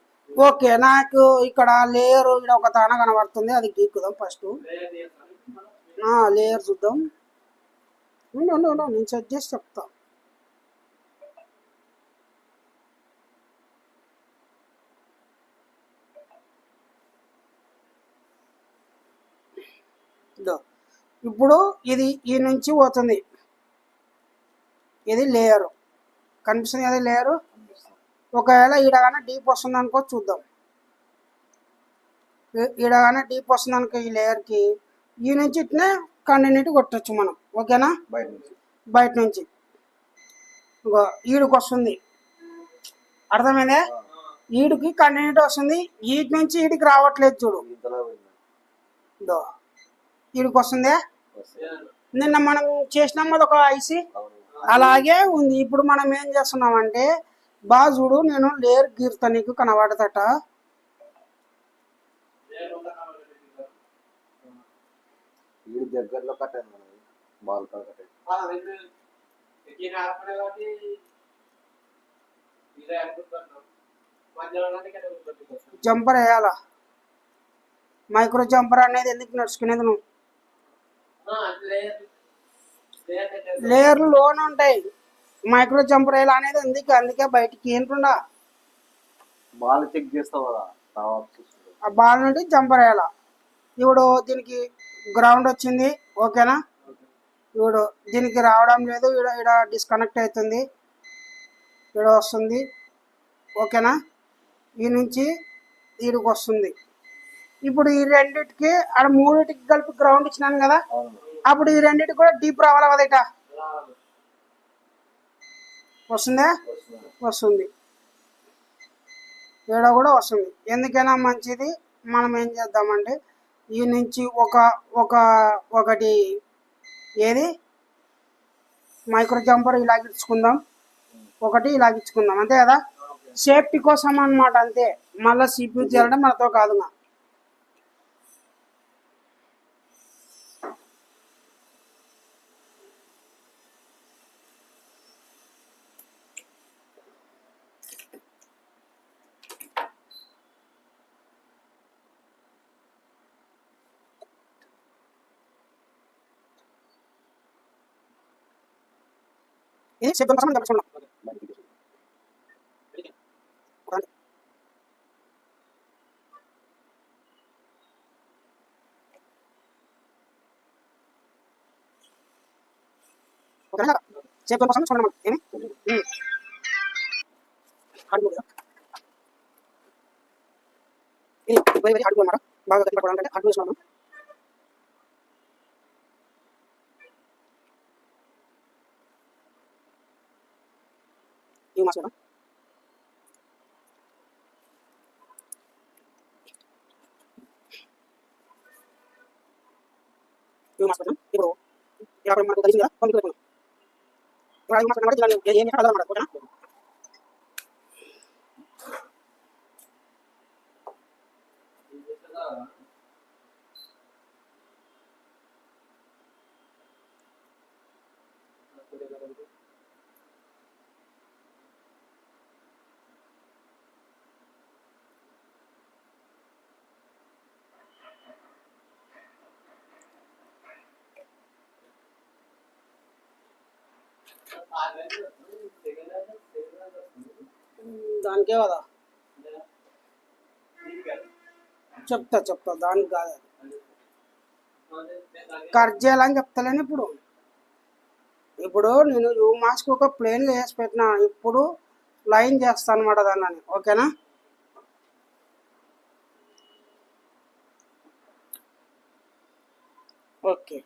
ఓకే, నాకు ఇక్కడ లేయర్ ఇక్కడ ఒక తాన కనబడుతుంది, అది గీక్కుదాం ఫస్ట్. లేయర్ చూద్దాం. నేను సెట్ చేసి చెప్తా. ఇప్పుడు ఇది ఈ నుంచి పోతుంది, ఇది లేయరు కనిపిస్తుంది కదా, లేయరు. ఒకవేళ ఈడగానే డీప్ వస్తుంది అనుకో, చూద్దాం. ఈడగానే డీప్ వస్తుంది అనుకో ఈ లేయర్కి, ఈ నుంచి ఇట్నే కంటిన్యూటీ కొట్టచ్చు మనం. ఓకేనా? బయట నుంచి ఈడికి వస్తుంది, అర్థమైందే? ఈడికి కంటిన్యూటీ వస్తుంది, ఈటి నుంచి ఈడికి రావట్లేదు చూడు, ఈడికి వస్తుందే. నిన్న మనం చేసినాం కదా ఒక ఐసి, అలాగే ఉంది. ఇప్పుడు మనం ఏం చేస్తున్నామంటే బాగా చూడు, నేను లేయర్ గీర్తా, నీకు కనబడతట. దగ్గరలో కట్టాను బాల్ జంపర్ వేయాలా? మైక్రో జంపర్ అనేది ఎందుకు నడుచుకునేది? నువ్వు లేయర్లు లోన్ ఉంటాయి, మైక్రో జంపర్ వేయాలి అనేది ఎందుకు? అందుకే బయటికి ఏంటుండా బాల్ చెక్ చేస్తావు కదా, ఆ బాల్ నుండి జంపర్ వేయాలా. ఇప్పుడు దీనికి గ్రౌండ్ వచ్చింది. ఓకేనా? ఇప్పుడు దీనికి రావడం లేదు, ఇక్కడ డిస్కనెక్ట్ అవుతుంది, ఇక్కడ వస్తుంది. ఓకేనా? ఈ నుంచి వీడికి వస్తుంది. ఇప్పుడు ఈ రెండింటికి ఆడ మూడింటికి కలిపి గ్రౌండ్ ఇచ్చినాను కదా, అప్పుడు ఈ రెండింటికి కూడా డీప్ రావాలా కదా, ఇట వస్తుందా? వస్తుంది, ఈడ కూడా వస్తుంది. ఎందుకైనా మంచిది. మనం ఏం చేద్దామంటే ఈ నుంచి ఒకటి ఏది మైక్రో జంపర్ ఇలాగించుకుందాం, ఒకటి ఇలాగించుకుందాం, అంతే కదా, సేఫ్టీ కోసం అన్నమాట. అంతే, మళ్ళీ సిపియూ చేయాలంటే మనతో కాదుగా. ఇది సేఫ్ కోసం మనం తెలుసుకున్నాం. ఓకేనా? సేఫ్ జోన్ కోసం చూడండి ఏమి హార్డ్ ఇది వెరీ వెరీ హార్డ్ అనమాట. బాగా గట్టి పట్టుకోవాలంటే హార్డ్ వేసుకున్నాను. ఇవి మాస్క్ ఇవి మాస్క్ ఇప్పుడు ఇలా మనకు తెలిసింది కదా పంపిణీ పెట్టుకున్నాం. ఇలా ఇవి మాస్క్ అన్నమాట ఏం చేయాలి అన్నమాట. ఓకేనా దానికే కదా చెప్తా దానికి కాదు కట్ చేయాలని చెప్తలేను. ఇప్పుడు నేను యూ మాస్క్ ఒక ప్లేన్గా వేసి పెట్టినా, ఇప్పుడు లైన్ చేస్తాను అనమాట దాన్ని. ఓకేనా ఓకే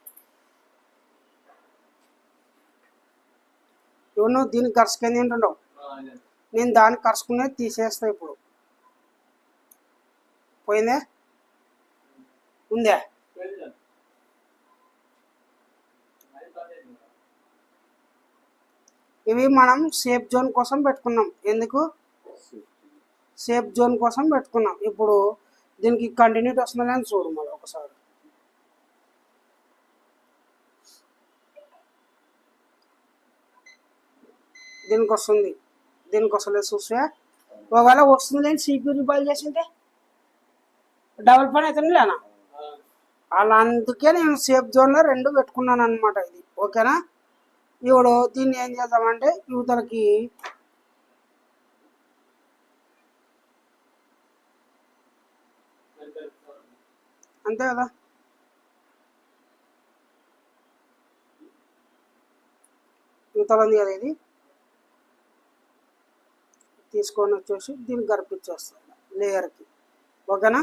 ఇప్పుడు నువ్వు దీనికి కరుసుకుంది ఏంటుండవు, నేను దానికి కరుసుకునేది తీసేస్తా. ఇప్పుడు పోయిందే ఉందే ఇవి మనం సేఫ్ జోన్ కోసం పెట్టుకున్నాం. ఎందుకు సేఫ్ జోన్ కోసం పెట్టుకున్నాం. ఇప్పుడు దీనికి కంటిన్యూటీ వస్తుందని అని చూడు మళ్ళీ ఒకసారి. దీనికి వస్తుంది, దీనికి వస్తలేదు చూస్తే. ఒకవేళ వస్తుంది లేని సిపి రిబాల్ చేసింటే డబుల్ పని అవుతుంది లేనా. అలా అందుకే నేను సేఫ్ జోన్లో రెండు పెట్టుకున్నాను అనమాట. ఇది ఓకేనా. ఇప్పుడు దీన్ని ఏం చేద్దామంటే యువతలకి అంతే కదా. యువతల ఉంది కదా, ఇది తీసుకొని వచ్చేసి దీన్ని గరిపించేస్తాం లేయర్కి. ఓకేనా.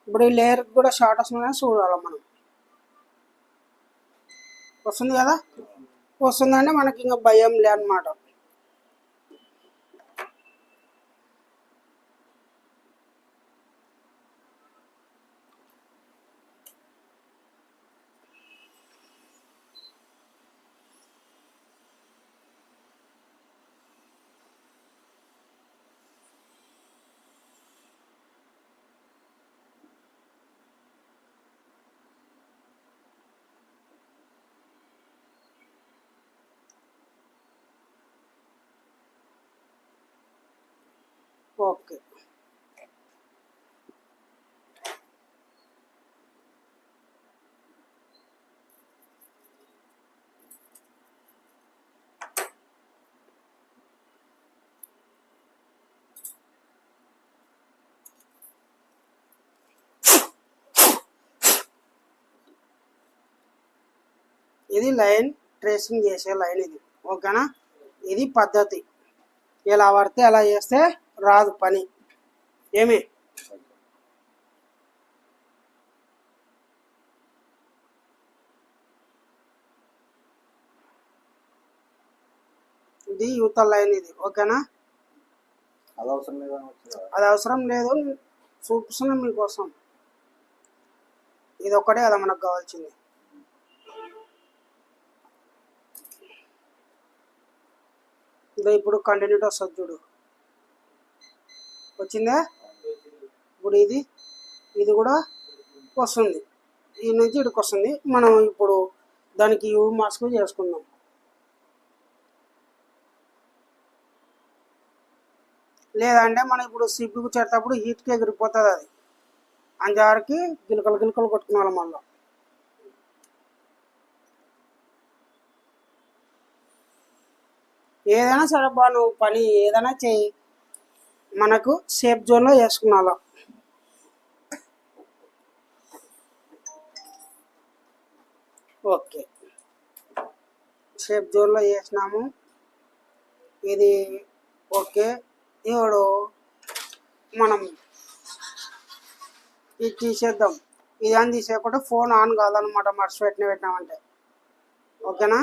ఇప్పుడు ఈ లేయర్కి కూడా షార్ట్ వస్తుందని చూడాలి మనం. వస్తుంది కదా, వస్తుందంటే మనకి ఇంకా భయం లే అనమాట. ఓకే ఇది లైన్ ట్రేసింగ్ చేసే లైన్ ఇది. ఓకేనా. ఇది పద్ధతి. ఎలా పడితే అలా చేస్తే రాదు పని. ఏమి ఇది యువతల లైన్ ఇది. ఓకేనా. అది అవసరం లేదు, చూపిస్తున్నా మీకోసం. ఇది ఒక్కటే కదా మనకు కావాల్సింది. ఇదో ఇప్పుడు కంటిన్యూటీ వస్తుంది చూడు, వచ్చిందా. ఇప్పుడు ఇది కూడా వస్తుంది, ఈ నుంచి ఇక్కడికి వస్తుంది. మనం ఇప్పుడు దానికి యూ మాస్క్ చేసుకుందాం. లేదంటే మనం ఇప్పుడు సిబ్బికి చేసేటప్పుడు హీట్కి ఎగిరిపోతుంది అది. అంజారికి గిలకలు కొట్టుకున్నాం మళ్ళీ. ఏదైనా సరే బా, నువ్వు పని ఏదైనా చెయ్యి, మనకు సేఫ్ జోన్లో చేసుకున్నాలో. ఓకే. షేప్ జోన్లో చేసినాము. ఇది ఓకే. ఇప్పుడు మనం ఇది తీసేద్దాం. ఇది అని తీసేయకుండా ఫోన్ ఆన్ కాదనమాట, మర్చి పెట్టినామంటే. ఓకేనా?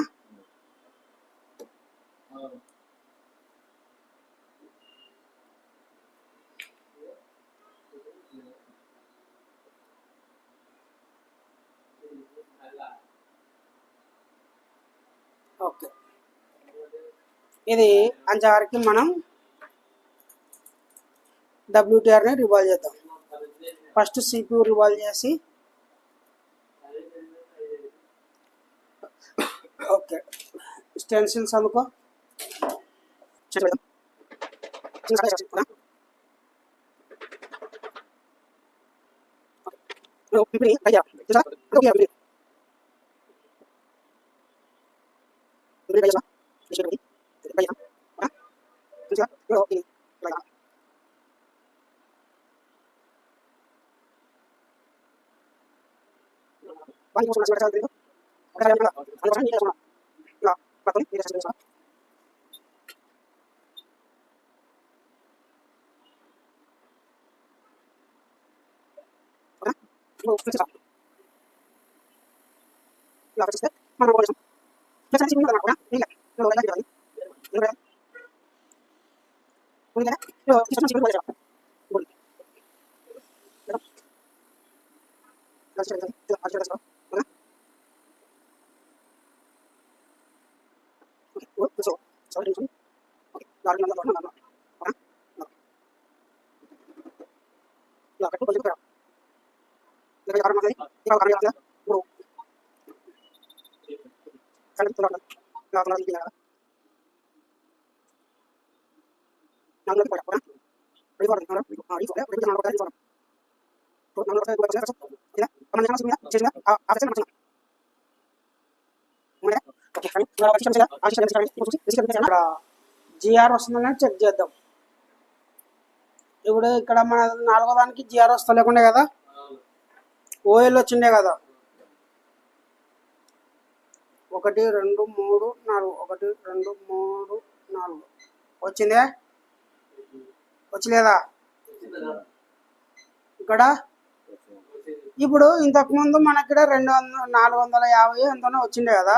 ఓకే, ఇది అంతవరకు మనం WTRని రివాల్వ్ చేద్దాం. ఫస్ట్ CPU రివాల్వ్ చేసి, ఓకే స్టెన్సిల్స్ అనుకో. GR వస్తుందని చెక్ చేద్దాం. ఇప్పుడు ఇక్కడ మన 4వ దానికి GR వస్తలేకుండే కదా, OL వచ్చిండే కదా. 1 2 3 4 1 2 3 4 వచ్చిందే, వచ్చలేదా ఇక్కడ? ఇప్పుడు ఇంతకుముందు మనకి 450 ఎంతనో వచ్చిండే కదా.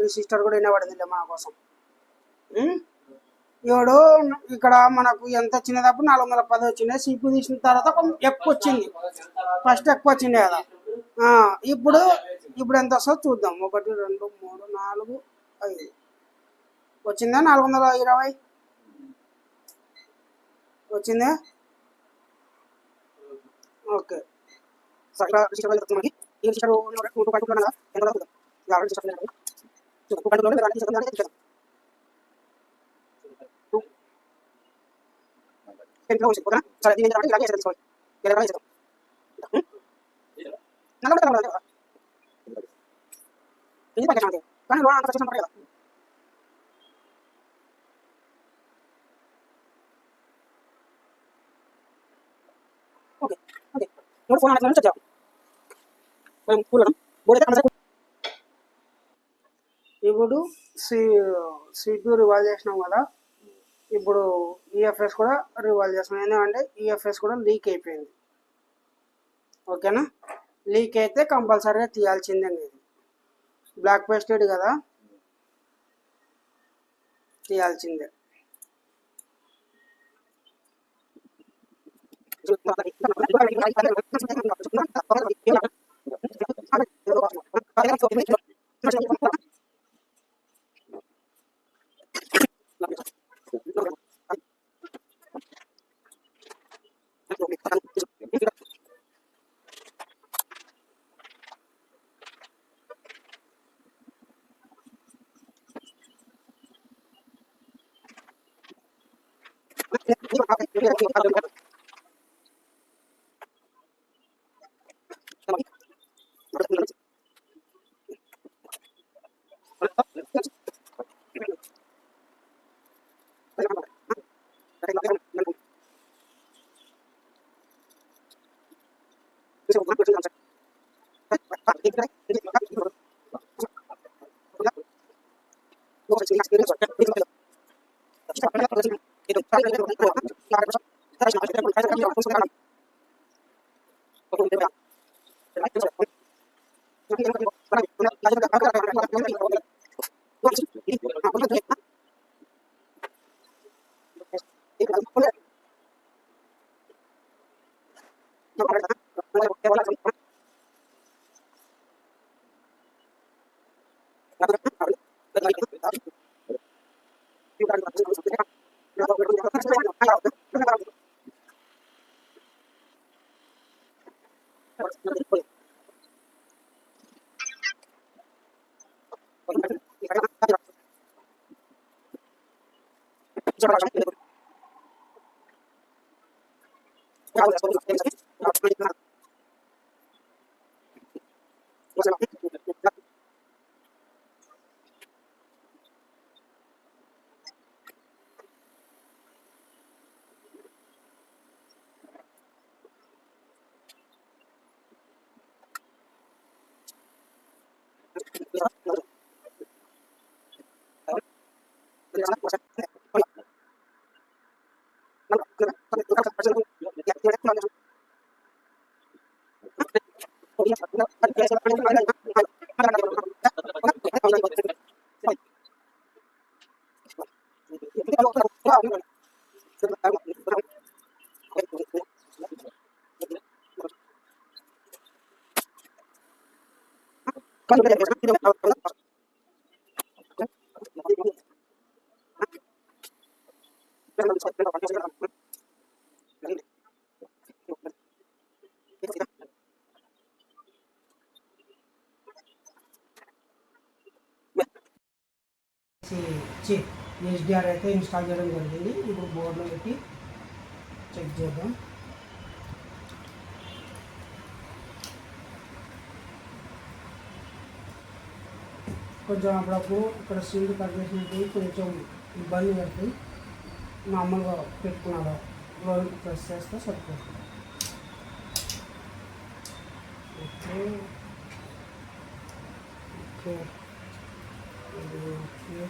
రిజిస్టర్ కూడా వినబడిందిలే మన కోసం. ఇప్పుడు ఇక్కడ మనకు ఎంత వచ్చినది, అప్పుడు 410 వచ్చిండే. CPU తీసిన తర్వాత ఎక్కువ వచ్చింది, ఫస్ట్ ఎక్కువ వచ్చిండే కదా. ఇప్పుడు ఎంత వస్తుందో చూద్దాం. 1 2 3 4 5 వచ్చిందా? 420 వచ్చిందే. ఓకే, ఇప్పుడు CPU రివాల్వ్ చేసినాం కదా. ఇప్పుడు EFS కూడా రివాల్వ్ చేస్తున్నాం, ఎందుకంటే EFS కూడా లీక్ అయిపోయింది. ఓకేనా? లీక్ అయితే కంపల్సరీగా తీయాల్సిందే. ఇది బ్లాక్ పేస్టెడ్ కదా, తీయాల్సిందే. HDR అయితే ఇన్స్టాల్ చేయడం జరిగింది. ఇప్పుడు బోర్డులో పెట్టి చెక్ చేద్దాం. కొంచెం అప్పుడప్పుడు ఇక్కడ సీల్డ్ కట్ చేసినట్టు కొంచెం ఇబ్బంది పడుతుంది. మామూలుగా పెట్టుకున్నాడు ప్రెస్ చేస్తే సరిపోతుంది. ఓకే ఓకే ఓకే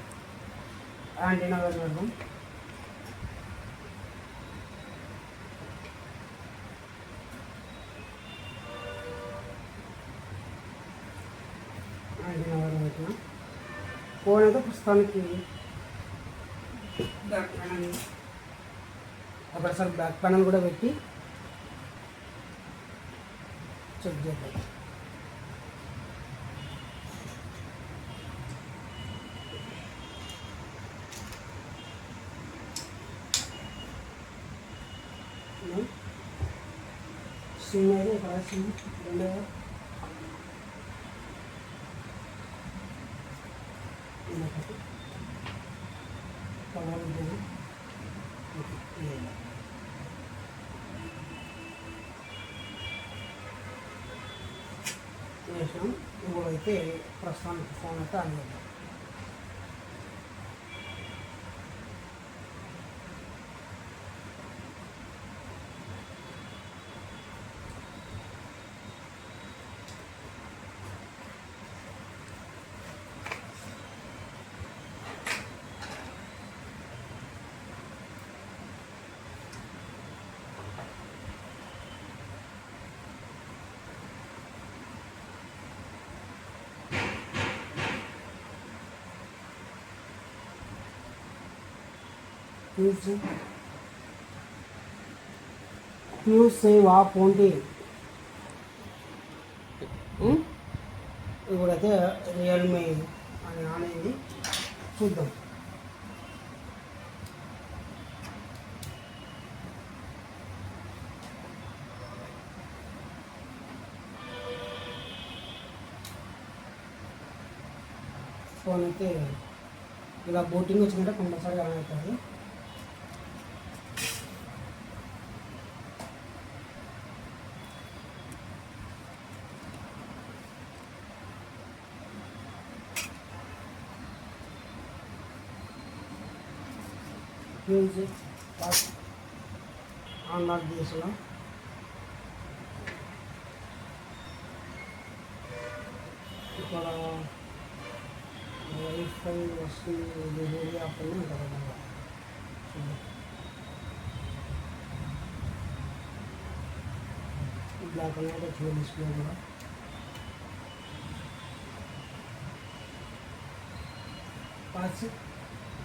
యాంటీనా పెడదాం. యాంటీనా పెట్టిన ఫోన్ అయితే ప్రస్తుతానికి బ్యాక్ ప్యానల్ ఒకసారి బ్యాక్ ప్యానల్ కూడా పెట్టి చెక్ చేద్దాం. సిమ్ అయితే ఇక్కడ సిమ్ రెండవ కవర్ ఉంటుంది. వేసాం. ఇప్పుడైతే ప్రస్తుతానికి ఫోన్ అయితే ఆన్ చేద్దాం. Fuse save of only. ఇప్పుడైతే రియల్మీ అని ఆన్ అయింది. చూద్దాం. ఫోన్ అయితే ఇలా బూటింగ్ వచ్చినట్టే కంపల్సరీ ఆన్ అవుతుంది. ఫ్యూజ్ ఆన్ లాక్ చేసినాం. ఇక్కడ వైఫై వస్తుంది. డెలివరీ ఆఫ్ అని ఉంటుంది. బ్లాక్ అండ్ వైట్ వచ్చింది డిస్ప్లే కూడా. పాస్